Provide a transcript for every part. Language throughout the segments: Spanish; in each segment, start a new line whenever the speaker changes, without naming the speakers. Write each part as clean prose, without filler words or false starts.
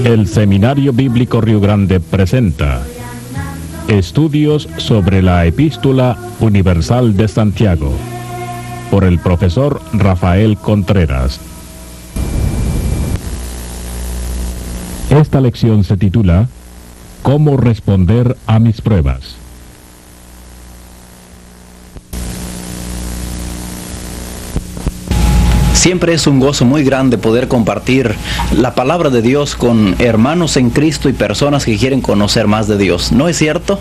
El Seminario Bíblico Río Grande presenta Estudios sobre la Epístola Universal de Santiago, por el profesor Rafael Contreras. Esta lección se titula ¿Cómo responder a mis pruebas?
Siempre es un gozo muy grande poder compartir la palabra de Dios con hermanos en Cristo y personas que quieren conocer más de Dios, ¿no es cierto?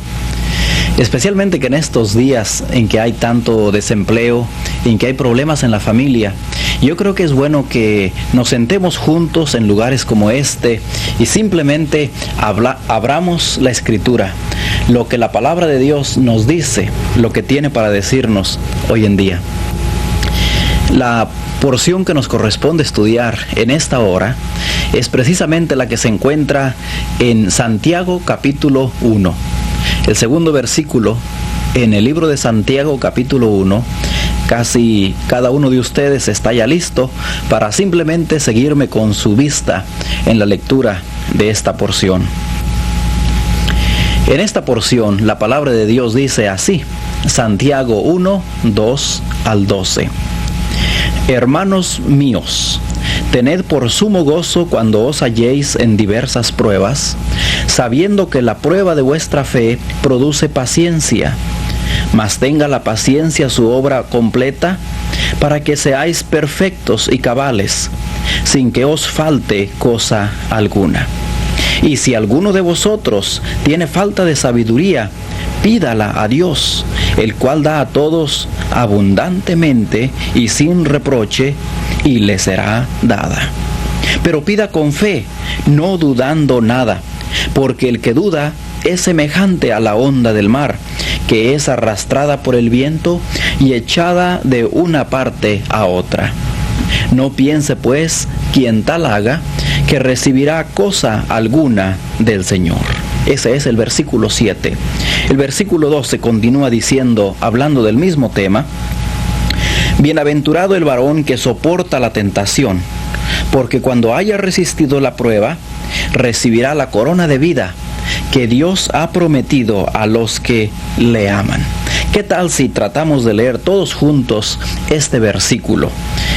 Especialmente que en estos días en que hay tanto desempleo, en que hay problemas en la familia, yo creo que es bueno que nos sentemos juntos en lugares como este y simplemente abramos la Escritura, lo que la palabra de Dios nos dice, lo que tiene para decirnos hoy en día. La porción que nos corresponde estudiar en esta hora es precisamente la que se encuentra en Santiago capítulo 1. El segundo versículo en el libro de Santiago capítulo 1. Casi cada uno de ustedes está ya listo para simplemente seguirme con su vista en la lectura de esta porción. En esta porción la palabra de Dios dice así, Santiago 1, 2 al 12. Hermanos míos, tened por sumo gozo cuando os halléis en diversas pruebas, sabiendo que la prueba de vuestra fe produce paciencia. Mas tenga la paciencia su obra completa, para que seáis perfectos y cabales, sin que os falte cosa alguna. Y si alguno de vosotros tiene falta de sabiduría, pídala a Dios, el cual da a todos abundantemente y sin reproche, y le será dada. Pero pida con fe, no dudando nada, porque el que duda es semejante a la onda del mar, que es arrastrada por el viento y echada de una parte a otra. No piense pues quien tal haga, que recibirá cosa alguna del Señor. Ese es el versículo 7. El versículo 12 continúa diciendo, hablando del mismo tema, bienaventurado el varón que soporta la tentación, porque cuando haya resistido la prueba, recibirá la corona de vida que Dios ha prometido a los que le aman. ¿Qué tal si tratamos de leer todos juntos este versículo?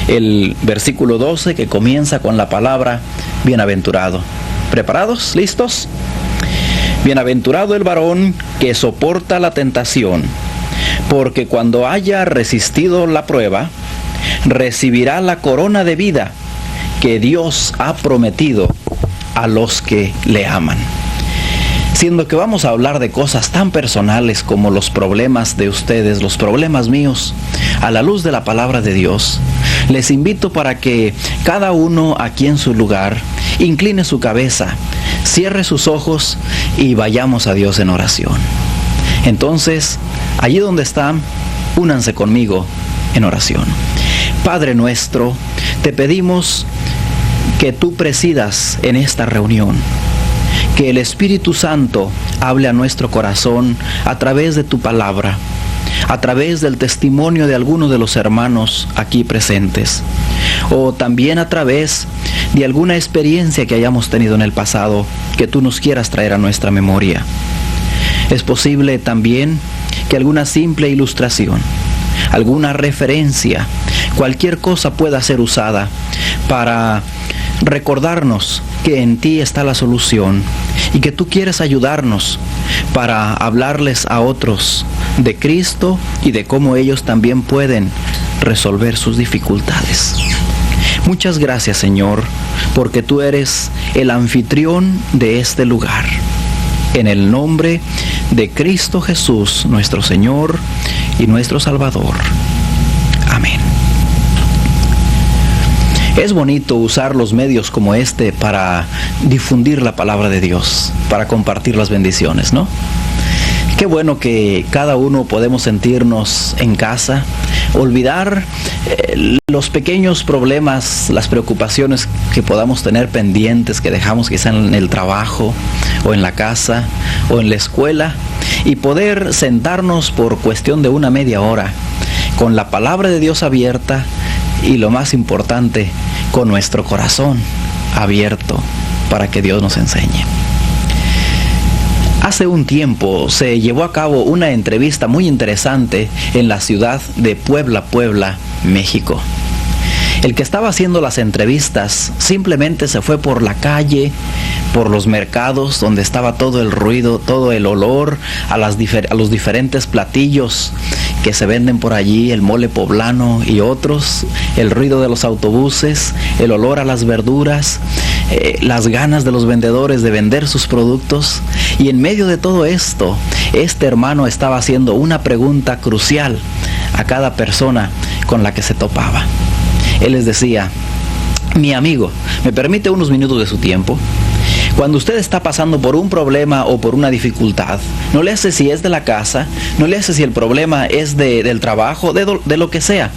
El versículo 12 que comienza con la palabra bienaventurado. ¿Preparados? ¿Listos? Bienaventurado el varón que soporta la tentación, porque cuando haya resistido la prueba, recibirá la corona de vida que Dios ha prometido a los que le aman. Siendo que vamos a hablar de cosas tan personales como los problemas de ustedes, los problemas míos, a la luz de la palabra de Dios, les invito para que cada uno aquí en su lugar incline su cabeza, cierre sus ojos y vayamos a Dios en oración. Entonces, allí donde están, únanse conmigo en oración. Padre nuestro, te pedimos que tú presidas en esta reunión. Que el Espíritu Santo hable a nuestro corazón a través de tu palabra, a través del testimonio de algunos de los hermanos aquí presentes, o también a través de alguna experiencia que hayamos tenido en el pasado, que tú nos quieras traer a nuestra memoria. Es posible también que alguna simple ilustración, alguna referencia, cualquier cosa pueda ser usada para recordarnos que en ti está la solución y que tú quieres ayudarnos para hablarles a otros de Cristo y de cómo ellos también pueden resolver sus dificultades. Muchas gracias, Señor, porque tú eres el anfitrión de este lugar. En el nombre de Cristo Jesús, nuestro Señor y nuestro Salvador. Amén. Es bonito usar los medios como este para difundir la palabra de Dios, para compartir las bendiciones, ¿no? Qué bueno que cada uno podemos sentirnos en casa, olvidar los pequeños problemas, las preocupaciones que podamos tener pendientes, que dejamos quizá en el trabajo, o en la casa, o en la escuela, y poder sentarnos por cuestión de una media hora, con la palabra de Dios abierta, y lo más importante, con nuestro corazón abierto para que Dios nos enseñe. Hace un tiempo se llevó a cabo una entrevista muy interesante en la ciudad de Puebla, México. El que estaba haciendo las entrevistas simplemente se fue por la calle, por los mercados donde estaba todo el ruido, todo el olor a los diferentes platillos que se venden por allí, el mole poblano y otros, el ruido de los autobuses, el olor a las verduras, las ganas de los vendedores de vender sus productos. Y en medio de todo esto, este hermano estaba haciendo una pregunta crucial a cada persona con la que se topaba. Él les decía: mi amigo, ¿me permite unos minutos de su tiempo? Cuando usted está pasando por un problema o por una dificultad, no le hace si es de la casa, no le hace si el problema es del trabajo, de lo que sea.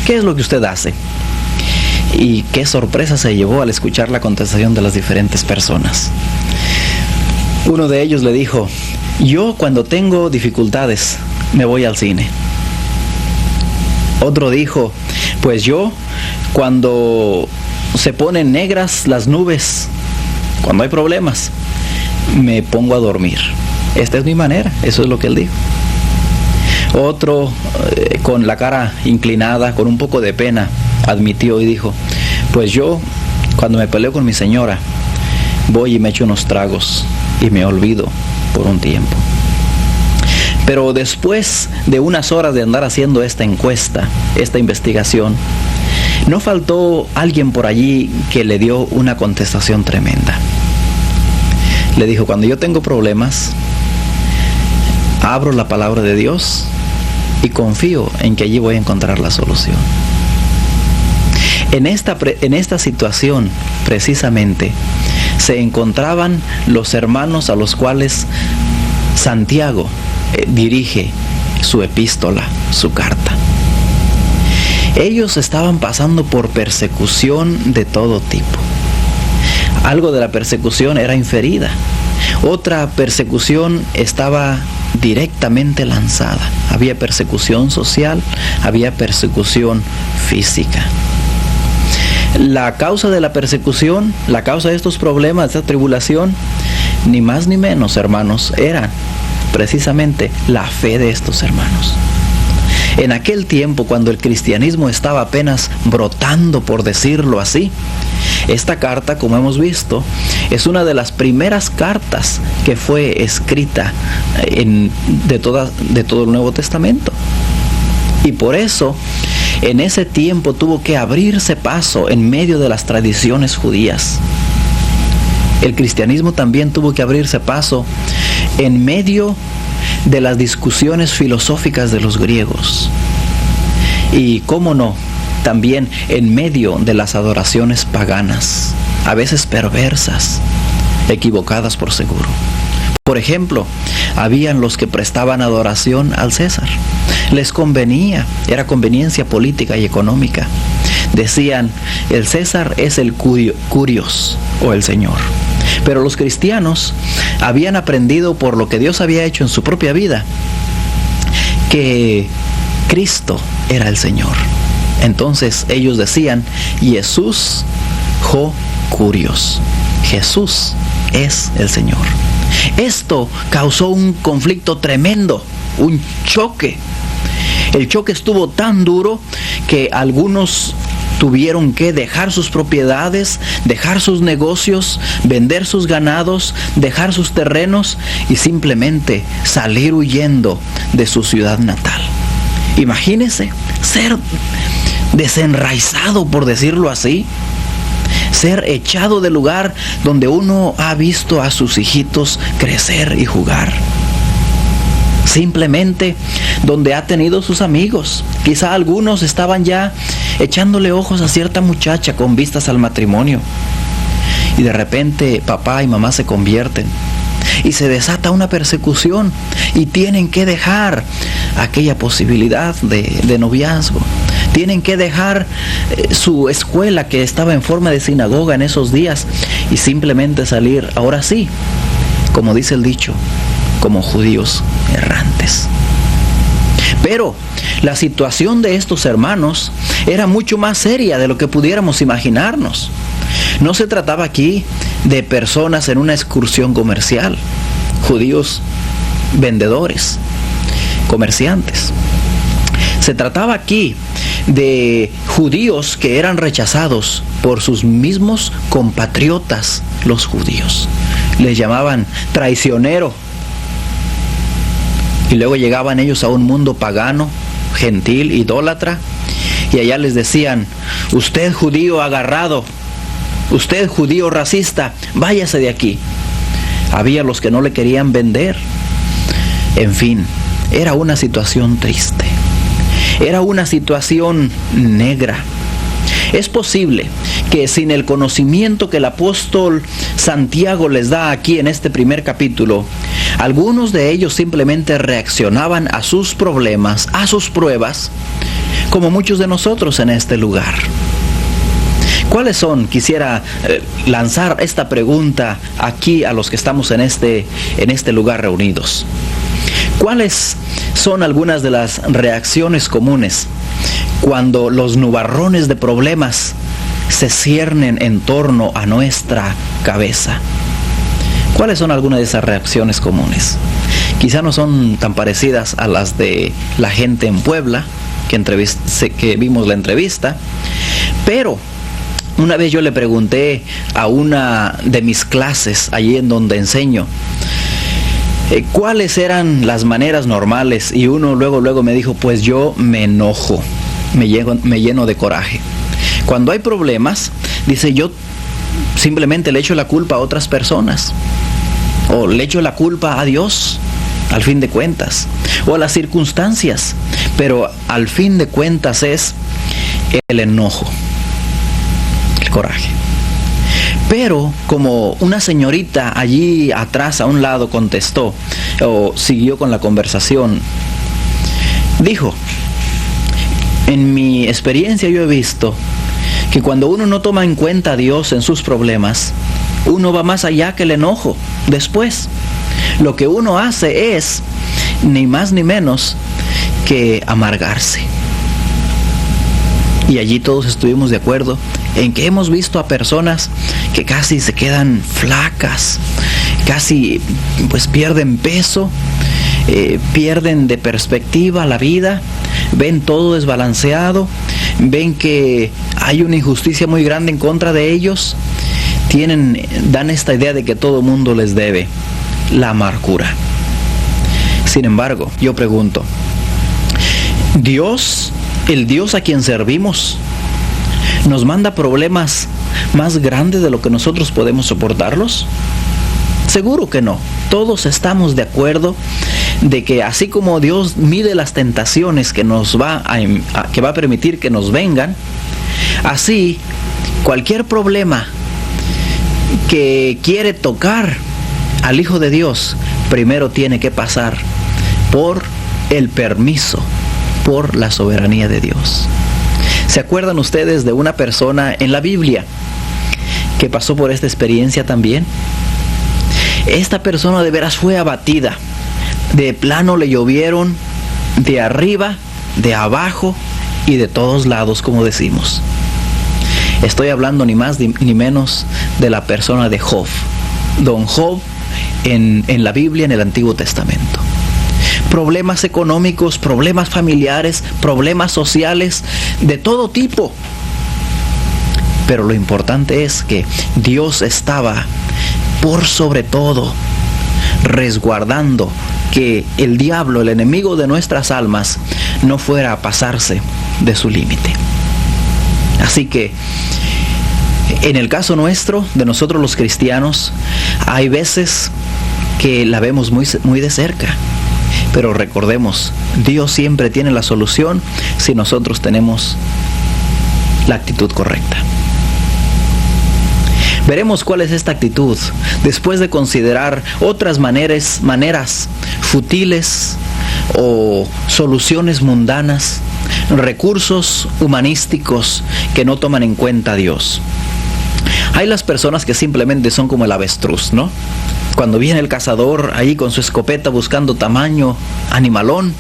¿Qué es lo que usted hace? Y qué sorpresa se llevó al escuchar la contestación de las diferentes personas. Uno de ellos le dijo: yo cuando tengo dificultades me voy al cine. Otro dijo: pues yo cuando se ponen negras las nubes, cuando hay problemas, me pongo a dormir. Esta es mi manera, eso es lo que él dijo. Otro, con la cara inclinada, con un poco de pena, admitió y dijo: pues yo cuando me peleo con mi señora, voy y me echo unos tragos y me olvido por un tiempo. Pero después de unas horas de andar haciendo esta encuesta, esta investigación, no faltó alguien por allí que le dio una contestación tremenda. Le dijo: cuando yo tengo problemas, abro la palabra de Dios y confío en que allí voy a encontrar la solución. En esta situación, precisamente, se encontraban los hermanos a los cuales Santiago dirige su epístola, su carta. Ellos estaban pasando por persecución de todo tipo. Algo de la persecución era inferida. Otra persecución estaba directamente lanzada. Había persecución social, había persecución física. La causa de la persecución, la causa de estos problemas, de esta tribulación, ni más ni menos, hermanos, era precisamente la fe de estos hermanos. En aquel tiempo, cuando el cristianismo estaba apenas brotando, por decirlo así, esta carta, como hemos visto, es una de las primeras cartas que fue escrita de todo el Nuevo Testamento. Y por eso, en ese tiempo tuvo que abrirse paso en medio de las tradiciones judías. El cristianismo también tuvo que abrirse paso en medio de las discusiones filosóficas de los griegos. Y cómo no, también en medio de las adoraciones paganas, a veces perversas, equivocadas por seguro. Por ejemplo, habían los que prestaban adoración al César. Les convenía, era conveniencia política y económica. Decían: el César es el Curios, o el Señor. Pero los cristianos habían aprendido por lo que Dios había hecho en su propia vida, que Cristo era el Señor. Entonces ellos decían: Jesús jo Curios. Jesús es el Señor. Esto causó un conflicto tremendo, un choque. El choque estuvo tan duro que algunos tuvieron que dejar sus propiedades, dejar sus negocios, vender sus ganados, dejar sus terrenos y simplemente salir huyendo de su ciudad natal. Imagínese ser desenraizado, por decirlo así, ser echado del lugar donde uno ha visto a sus hijitos crecer y jugar. Simplemente donde ha tenido sus amigos. Quizá algunos estaban ya echándole ojos a cierta muchacha con vistas al matrimonio. Y de repente papá y mamá se convierten y se desata una persecución y tienen que dejar aquella posibilidad de noviazgo. Tienen que dejar su escuela, que estaba en forma de sinagoga en esos días, y simplemente salir, ahora sí, como dice el dicho, como judíos errantes. Pero la situación de estos hermanos era mucho más seria de lo que pudiéramos imaginarnos. No se trataba aquí de personas en una excursión comercial, judíos vendedores, comerciantes. Se trataba aquí de judíos que eran rechazados por sus mismos compatriotas, los judíos. Les llamaban traicionero. Y luego llegaban ellos a un mundo pagano, gentil, idólatra, y allá les decían: usted judío agarrado, usted judío racista, váyase de aquí. Había los que no le querían vender. En fin, era una situación triste. Era una situación negra. Es posible que sin el conocimiento que el apóstol Santiago les da aquí en este primer capítulo, algunos de ellos simplemente reaccionaban a sus problemas, a sus pruebas, como muchos de nosotros en este lugar. ¿Cuáles son? Quisiera lanzar esta pregunta aquí a los que estamos en este lugar reunidos. ¿Cuáles son algunas de las reacciones comunes cuando los nubarrones de problemas se ciernen en torno a nuestra cabeza? ¿Cuáles son algunas de esas reacciones comunes? Quizá no son tan parecidas a las de la gente en Puebla, que vimos la entrevista, pero una vez yo le pregunté a una de mis clases, allí en donde enseño, cuáles eran las maneras normales, y uno luego me dijo: pues yo me enojo, me lleno de coraje. Cuando hay problemas, dice, yo simplemente le echo la culpa a otras personas, o le echo la culpa a Dios, al fin de cuentas, o a las circunstancias, pero al fin de cuentas es el enojo, el coraje. Pero como una señorita allí atrás a un lado contestó o siguió con la conversación, dijo: en mi experiencia yo he visto que cuando uno no toma en cuenta a Dios en sus problemas, uno va más allá que el enojo. Después, lo que uno hace es ni más ni menos que amargarse. Y allí todos estuvimos de acuerdo en que hemos visto a personas que casi se quedan flacas, casi pues pierden peso, pierden de perspectiva la vida, ven todo desbalanceado, ven que hay una injusticia muy grande en contra de ellos, dan esta idea de que todo mundo les debe, la amargura. Sin embargo, yo pregunto, Dios, el Dios a quien servimos, ¿nos manda problemas más grandes de lo que nosotros podemos soportarlos? Seguro que no. Todos estamos de acuerdo de que así como Dios mide las tentaciones que va a permitir que nos vengan, así cualquier problema que quiere tocar al Hijo de Dios, primero tiene que pasar por el permiso, por la soberanía de Dios. ¿Se acuerdan ustedes de una persona en la Biblia que pasó por esta experiencia también? Esta persona de veras fue abatida. De plano le llovieron de arriba, de abajo y de todos lados, como decimos. Estoy hablando ni más ni menos de la persona de Job. Don Job en la Biblia, en el Antiguo Testamento. Problemas económicos, problemas familiares, problemas sociales, de todo tipo. Pero lo importante es que Dios estaba por sobre todo resguardando que el diablo, el enemigo de nuestras almas, no fuera a pasarse de su límite. Así que en el caso nuestro, de nosotros los cristianos, hay veces que la vemos muy de cerca. Pero recordemos, Dios siempre tiene la solución si nosotros tenemos la actitud correcta. Veremos cuál es esta actitud después de considerar otras maneras futiles o soluciones mundanas, recursos humanísticos que no toman en cuenta a Dios. Hay las personas que simplemente son como el avestruz, ¿no? Cuando viene el cazador ahí con su escopeta buscando tamaño animalón,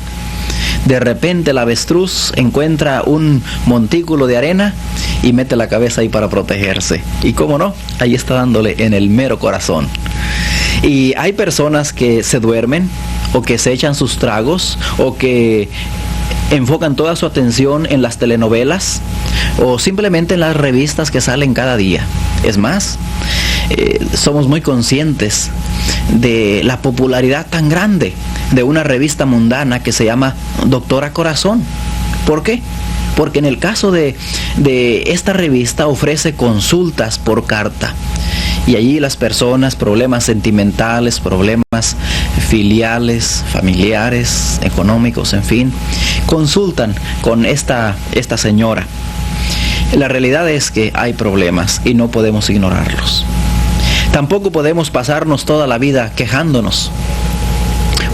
De repente el avestruz encuentra un montículo de arena y mete la cabeza ahí para protegerse. Y cómo no, ahí está dándole en el mero corazón. Y hay personas que se duermen o que se echan sus tragos o que enfocan toda su atención en las telenovelas o simplemente en las revistas que salen cada día. Es más, somos muy conscientes de la popularidad tan grande de una revista mundana que se llama Doctora Corazón. ¿Por qué? Porque en el caso de esta revista ofrece consultas por carta. Y allí las personas, problemas sentimentales, problemas filiales, familiares, económicos, en fin, consultan con esta señora. La realidad es que hay problemas y no podemos ignorarlos. Tampoco podemos pasarnos toda la vida quejándonos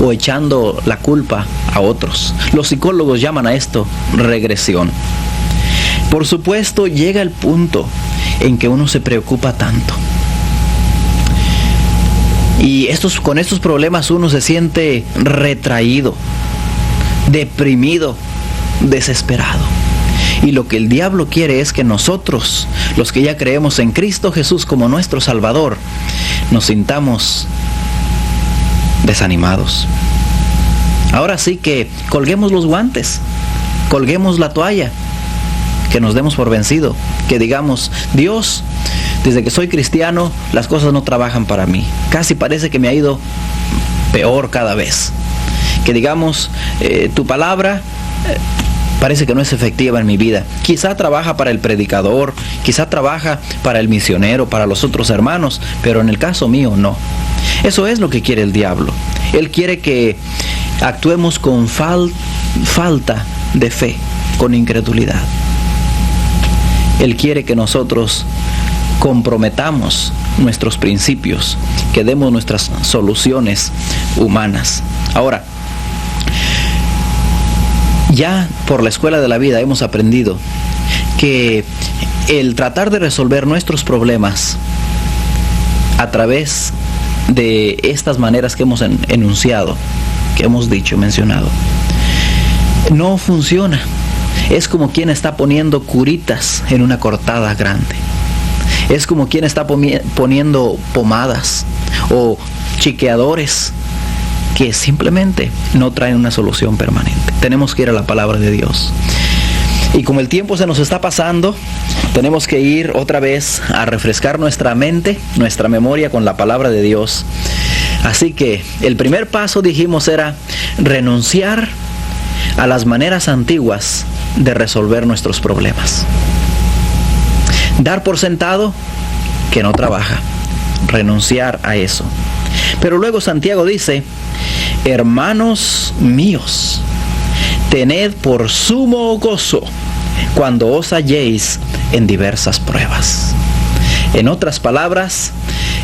o echando la culpa a otros. Los psicólogos llaman a esto regresión. Por supuesto, llega el punto en que uno se preocupa tanto. Y con estos problemas uno se siente retraído, deprimido, desesperado. Y lo que el diablo quiere es que nosotros, los que ya creemos en Cristo Jesús como nuestro Salvador, nos sintamos desanimados. Ahora sí que colguemos los guantes, colguemos la toalla, que nos demos por vencido, que digamos: Dios, desde que soy cristiano, las cosas no trabajan para mí. Casi parece que me ha ido peor cada vez. Que digamos, tu palabra parece que no es efectiva en mi vida. Quizá trabaja para el predicador, quizá trabaja para el misionero, para los otros hermanos, pero en el caso mío no. Eso es lo que quiere el diablo. Él quiere que actuemos con falta de fe, con incredulidad. Él quiere que nosotros comprometamos nuestros principios, que demos nuestras soluciones humanas. Ahora, ya por la escuela de la vida hemos aprendido que el tratar de resolver nuestros problemas a través de estas maneras que hemos enunciado, que hemos mencionado, no funciona. Es como quien está poniendo curitas en una cortada grande. Es como quien está poniendo pomadas o chiqueadores que simplemente no traen una solución permanente. Tenemos que ir a la palabra de Dios. Y como el tiempo se nos está pasando, tenemos que ir otra vez a refrescar nuestra mente, nuestra memoria con la palabra de Dios. Así que el primer paso, dijimos, era renunciar a las maneras antiguas de resolver nuestros problemas. Dar por sentado que no trabaja. Renunciar a eso. Pero luego Santiago dice: hermanos míos, tened por sumo gozo cuando os halléis en diversas pruebas. En otras palabras,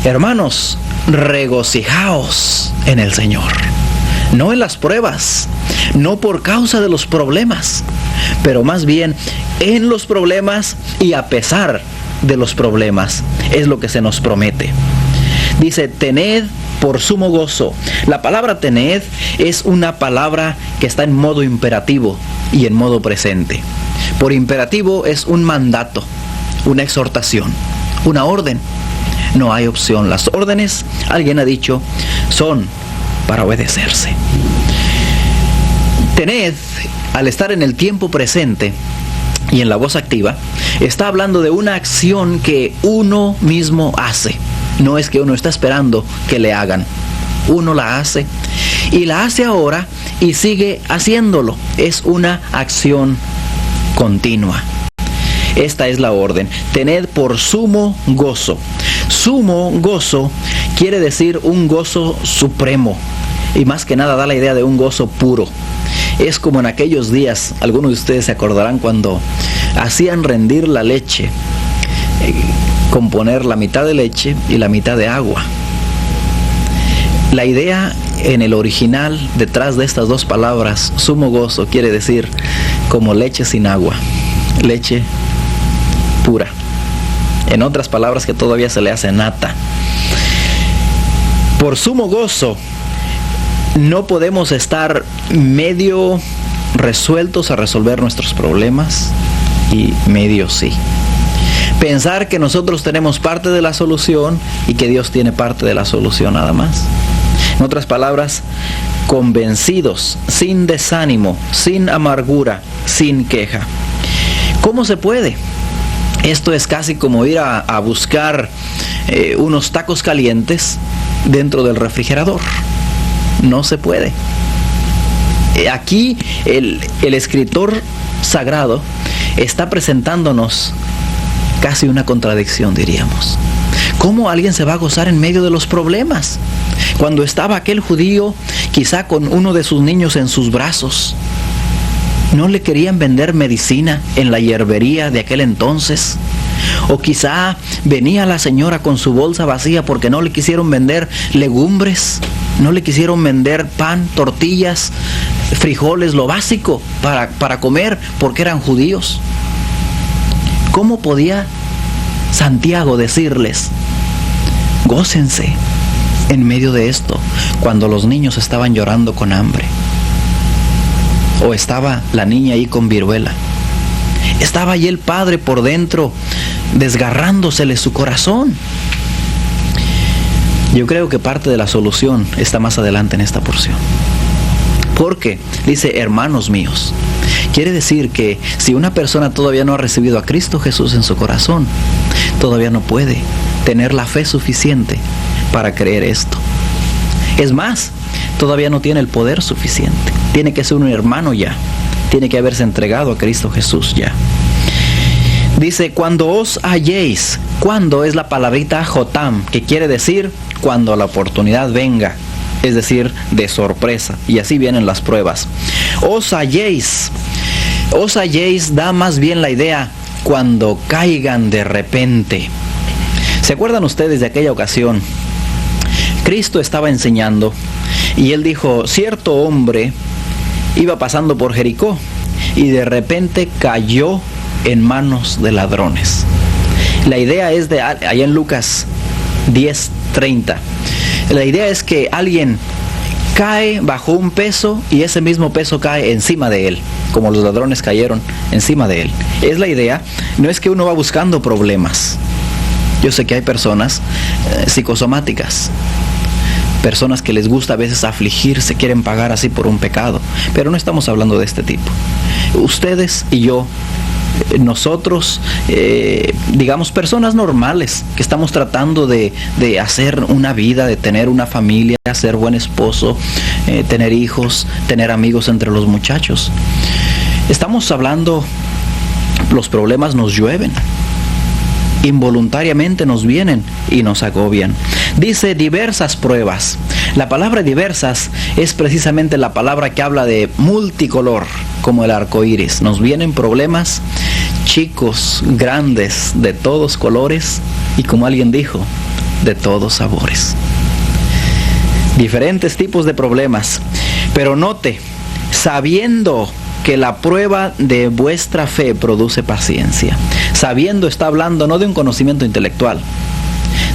hermanos, regocijaos en el Señor. No en las pruebas, no por causa de los problemas, pero más bien en los problemas y a pesar de los problemas. Es lo que se nos promete. Dice: tened por sumo gozo. La palabra tened es una palabra que está en modo imperativo y en modo presente. Por imperativo es un mandato, una exhortación, una orden. No hay opción. Las órdenes, alguien ha dicho, son para obedecerse. Tened, al estar en el tiempo presente y en la voz activa, está hablando de una acción que uno mismo hace. No es que uno está esperando que le hagan. Uno la hace y la hace ahora y sigue haciéndolo. Es una acción continua. Esta es la orden. Tened por sumo gozo. Sumo gozo quiere decir un gozo supremo. Y más que nada da la idea de un gozo puro. Es como en aquellos días, algunos de ustedes se acordarán cuando hacían rendir la leche, con poner la mitad de leche y la mitad de agua. La idea en el original detrás de estas dos palabras, sumo gozo, quiere decir como leche sin agua, leche pura. En otras palabras, que todavía se le hace nata. Por sumo gozo no podemos estar medio resueltos a resolver nuestros problemas y medio sí. Pensar que nosotros tenemos parte de la solución y que Dios tiene parte de la solución nada más. En otras palabras, convencidos, sin desánimo, sin amargura, sin queja. ¿Cómo se puede? Esto es casi como ir a buscar unos tacos calientes dentro del refrigerador. No se puede. Aquí el escritor sagrado está presentándonos casi una contradicción, diríamos. ¿Cómo alguien se va a gozar en medio de los problemas? Cuando estaba aquel judío, quizá con uno de sus niños en sus brazos, ¿no le querían vender medicina en la hierbería de aquel entonces? O quizá venía la señora con su bolsa vacía porque no le quisieron vender legumbres, no le quisieron vender pan, tortillas, frijoles, lo básico para comer, porque eran judíos. ¿Cómo podía Santiago decirles, gócense en medio de esto, cuando los niños estaban llorando con hambre? O estaba la niña ahí con viruela. Estaba ahí el padre por dentro, desgarrándosele su corazón. Yo creo que parte de la solución está más adelante en esta porción. Porque dice, hermanos míos, quiere decir que si una persona todavía no ha recibido a Cristo Jesús en su corazón, todavía no puede tener la fe suficiente para creer esto. Es más, todavía no tiene el poder suficiente. Tiene que ser un hermano ya. Tiene que haberse entregado a Cristo Jesús ya. Dice, cuando os halléis. Cuando es la palabrita jotam, que quiere decir cuando la oportunidad venga. Es decir, de sorpresa. Y así vienen las pruebas. Os halléis. Os halléis da más bien la idea cuando caigan de repente. ¿Se acuerdan ustedes de aquella ocasión? Cristo estaba enseñando y él dijo, cierto hombre iba pasando por Jericó y de repente cayó en manos de ladrones. La idea es de allá en Lucas 10:30. La idea es que alguien cae bajo un peso y ese mismo peso cae encima de él, como los ladrones cayeron encima de él. Es la idea, no es que uno va buscando problemas. Yo sé que hay personas psicosomáticas, personas que les gusta a veces afligirse, quieren pagar así por un pecado, pero no estamos hablando de este tipo. Ustedes y yo, nosotros, digamos, personas normales que estamos tratando de hacer una vida, de tener una familia, ser buen esposo, tener hijos, tener amigos entre los muchachos. Estamos hablando, los problemas nos llueven, involuntariamente nos vienen y nos agobian. Dice diversas pruebas. La palabra diversas es precisamente la palabra que habla de multicolor, como el arco iris. Nos vienen problemas chicos, grandes, de todos colores y, como alguien dijo, de todos sabores. Diferentes tipos de problemas. Pero note, sabiendo que la prueba de vuestra fe produce paciencia. Sabiendo está hablando no de un conocimiento intelectual,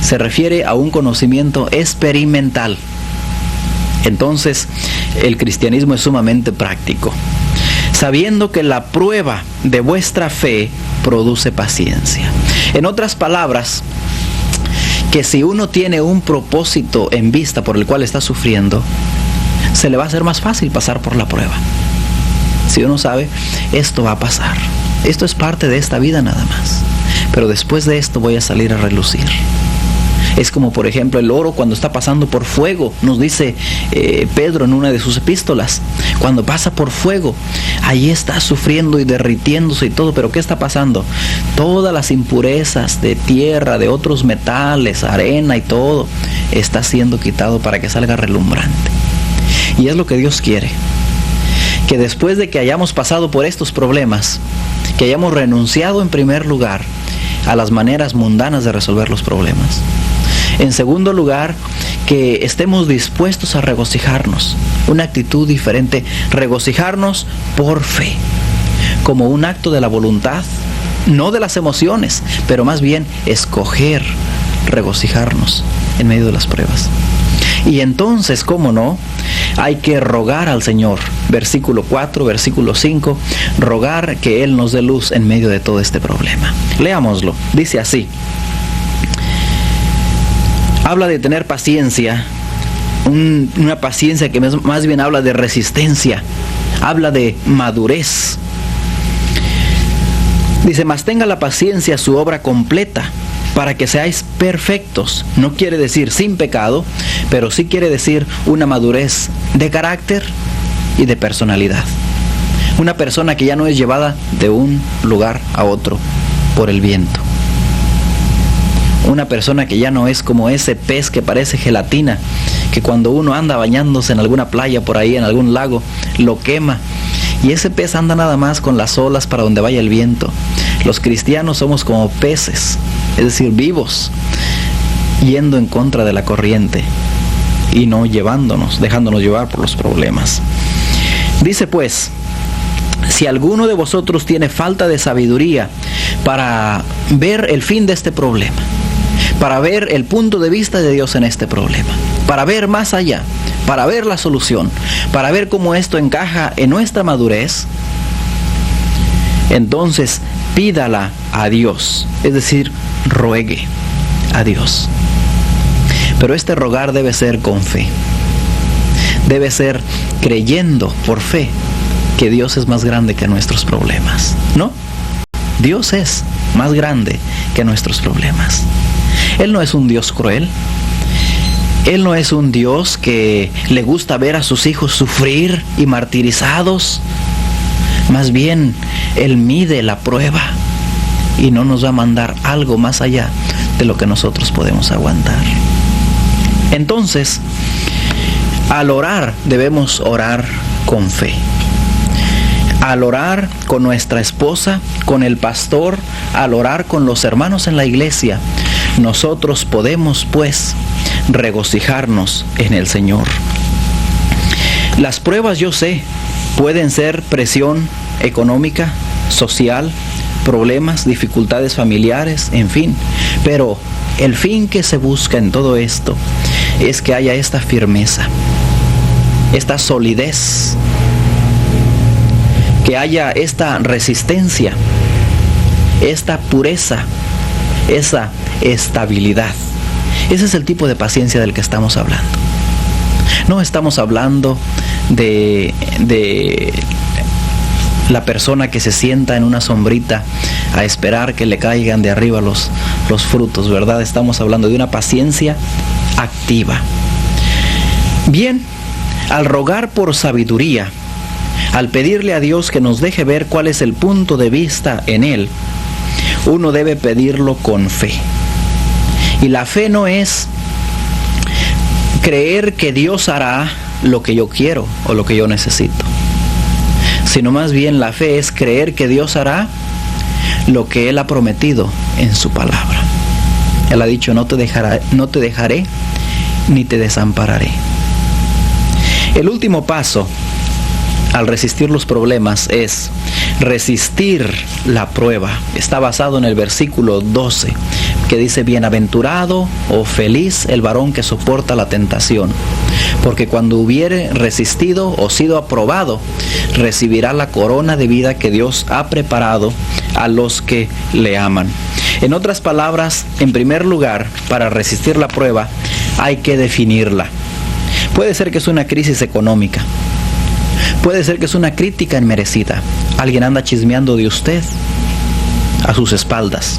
se refiere a un conocimiento experimental. Entonces, el cristianismo es sumamente práctico. Sabiendo que la prueba de vuestra fe produce paciencia. En otras palabras, que si uno tiene un propósito en vista por el cual está sufriendo, se le va a hacer más fácil pasar por la prueba. Si uno sabe, esto va a pasar. Esto es parte de esta vida nada más. Pero después de esto voy a salir a relucir. Es como, por ejemplo, el oro cuando está pasando por fuego. Nos dice Pedro en una de sus epístolas. Cuando pasa por fuego, ahí está sufriendo y derritiéndose y todo. Pero ¿qué está pasando? Todas las impurezas de tierra, de otros metales, arena y todo, está siendo quitado para que salga relumbrante. Y es lo que Dios quiere. Que después de que hayamos pasado por estos problemas, que hayamos renunciado en primer lugar a las maneras mundanas de resolver los problemas. En segundo lugar, que estemos dispuestos a regocijarnos, una actitud diferente, regocijarnos por fe, como un acto de la voluntad, no de las emociones, pero más bien escoger regocijarnos en medio de las pruebas. Y entonces, ¿cómo no? Hay que rogar al Señor. Versículo 4, versículo 5, rogar que Él nos dé luz en medio de todo este problema. Leámoslo. Dice así. Habla de tener paciencia, una paciencia que más bien habla de resistencia, habla de madurez. Dice, mas tenga la paciencia su obra completa, para que seáis perfectos. No quiere decir sin pecado, pero sí quiere decir una madurez de carácter y de personalidad. Una persona que ya no es llevada de un lugar a otro por el viento. Una persona que ya no es como ese pez que parece gelatina, que cuando uno anda bañándose en alguna playa por ahí, en algún lago, lo quema. Y ese pez anda nada más con las olas para donde vaya el viento. Los cristianos somos como peces, es decir, vivos, yendo en contra de la corriente y no dejándonos llevar por los problemas. Dice pues, si alguno de vosotros tiene falta de sabiduría para ver el fin de este problema, para ver el punto de vista de Dios en este problema, para ver más allá, para ver la solución, para ver cómo esto encaja en nuestra madurez, entonces pídala a Dios, es decir, ruegue a Dios. Pero este rogar debe ser con fe, debe ser creyendo por fe que Dios es más grande que nuestros problemas, ¿no? Dios es más grande que nuestros problemas. Él no es un Dios cruel. Él no es un Dios que le gusta ver a sus hijos sufrir y martirizados. Más bien, Él mide la prueba y no nos va a mandar algo más allá de lo que nosotros podemos aguantar. Entonces, al orar, debemos orar con fe. Al orar con nuestra esposa, con el pastor, al orar con los hermanos en la iglesia, nosotros podemos, pues, regocijarnos en el Señor. Las pruebas, yo sé, pueden ser presión económica, social, problemas, dificultades familiares, en fin. Pero el fin que se busca en todo esto es que haya esta firmeza, esta solidez, que haya esta resistencia, esta pureza, esa estabilidad. Ese es el tipo de paciencia del que estamos hablando. No estamos hablando de la persona que se sienta en una sombrita a esperar que le caigan de arriba los frutos, ¿verdad? Estamos hablando de una paciencia activa. Bien, al rogar por sabiduría, al pedirle a Dios que nos deje ver cuál es el punto de vista en Él, uno debe pedirlo con fe. Y la fe no es creer que Dios hará lo que yo quiero o lo que yo necesito, sino más bien la fe es creer que Dios hará lo que Él ha prometido en su palabra. Él ha dicho, no te dejaré ni te desampararé. El último paso al resistir los problemas es resistir la prueba. Está basado en el versículo 12, que dice, bienaventurado o feliz el varón que soporta la tentación, porque cuando hubiere resistido o sido aprobado, recibirá la corona de vida que Dios ha preparado a los que le aman. En otras palabras, en primer lugar, para resistir la prueba, hay que definirla. Puede ser que es una crisis económica. Puede ser que es una crítica inmerecida. Alguien anda chismeando de usted a sus espaldas.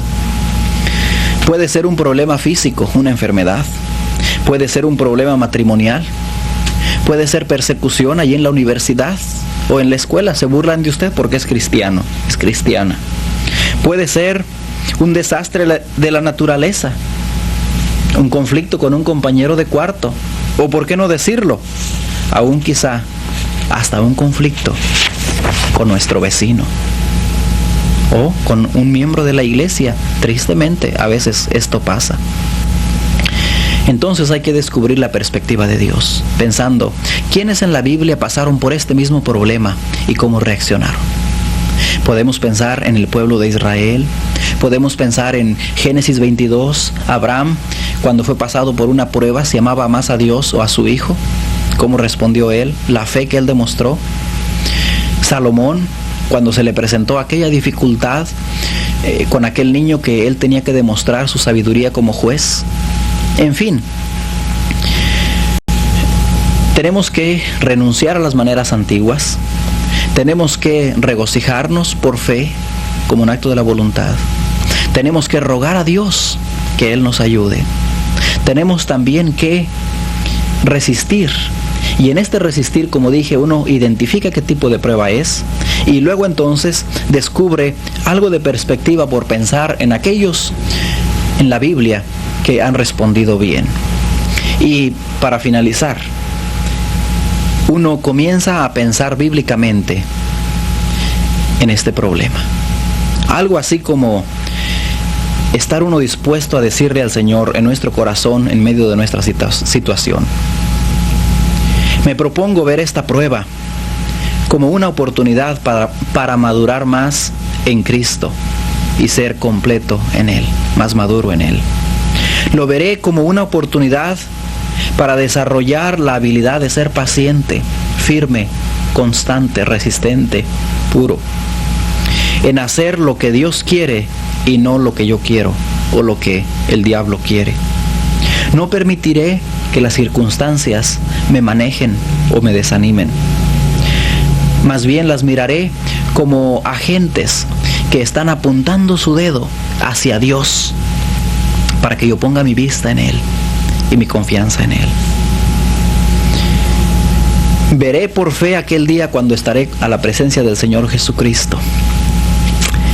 Puede ser un problema físico, una enfermedad. Puede ser un problema matrimonial. Puede ser persecución allí en la universidad o en la escuela. Se burlan de usted porque es cristiano, es cristiana. Puede ser un desastre de la naturaleza. Un conflicto con un compañero de cuarto. O por qué no decirlo, aún quizá hasta un conflicto con nuestro vecino o con un miembro de la iglesia. Tristemente, a veces esto pasa. Entonces hay que descubrir la perspectiva de Dios, pensando, ¿quiénes en la Biblia pasaron por este mismo problema y cómo reaccionaron? Podemos pensar en el pueblo de Israel, podemos pensar en Génesis 22, Abraham, cuando fue pasado por una prueba, si amaba más a Dios o a su hijo. cómo respondió él, la fe que él demostró. Salomón, cuando se le presentó aquella dificultad con aquel niño que él tenía que demostrar su sabiduría como juez. En fin, tenemos que renunciar a las maneras antiguas. Tenemos que regocijarnos por fe como un acto de la voluntad. Tenemos que rogar a Dios que Él nos ayude. Tenemos también que resistir. Y en este resistir, como dije, uno identifica qué tipo de prueba es y luego entonces descubre algo de perspectiva por pensar en aquellos en la Biblia que han respondido bien. Y para finalizar, uno comienza a pensar bíblicamente en este problema. Algo así como estar uno dispuesto a decirle al Señor en nuestro corazón en medio de nuestra situación: me propongo ver esta prueba como una oportunidad para madurar más en Cristo y ser completo en Él, más maduro en Él. Lo veré como una oportunidad para desarrollar la habilidad de ser paciente, firme, constante, resistente, puro, en hacer lo que Dios quiere y no lo que yo quiero o lo que el diablo quiere. No permitiré que las circunstancias me manejen o me desanimen. Más bien las miraré como agentes que están apuntando su dedo hacia Dios para que yo ponga mi vista en Él y mi confianza en Él. Veré por fe aquel día cuando estaré a la presencia del Señor Jesucristo,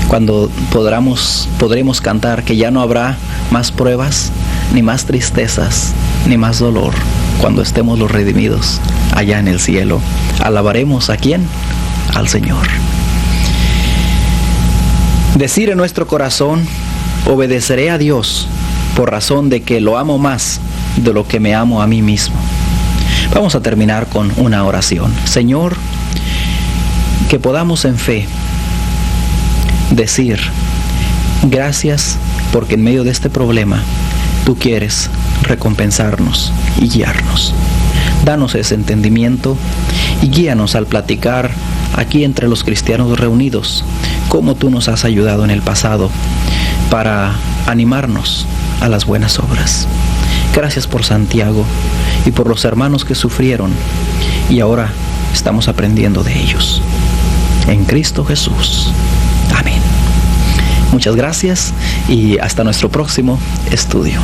cuando podremos cantar que ya no habrá más pruebas, ni más tristezas, ni más dolor, cuando estemos los redimidos allá en el cielo. Alabaremos ¿a quién? Al Señor. Decir en nuestro corazón: obedeceré a Dios por razón de que lo amo más de lo que me amo a mí mismo. Vamos a terminar con una oración. Señor, que podamos en fe decir: gracias porque en medio de este problema tú quieres recompensarnos y guiarnos. Danos ese entendimiento y guíanos al platicar aquí entre los cristianos reunidos cómo tú nos has ayudado en el pasado para animarnos a las buenas obras. Gracias por Santiago y por los hermanos que sufrieron y ahora estamos aprendiendo de ellos. En Cristo Jesús. Amén. Muchas gracias y hasta nuestro próximo estudio.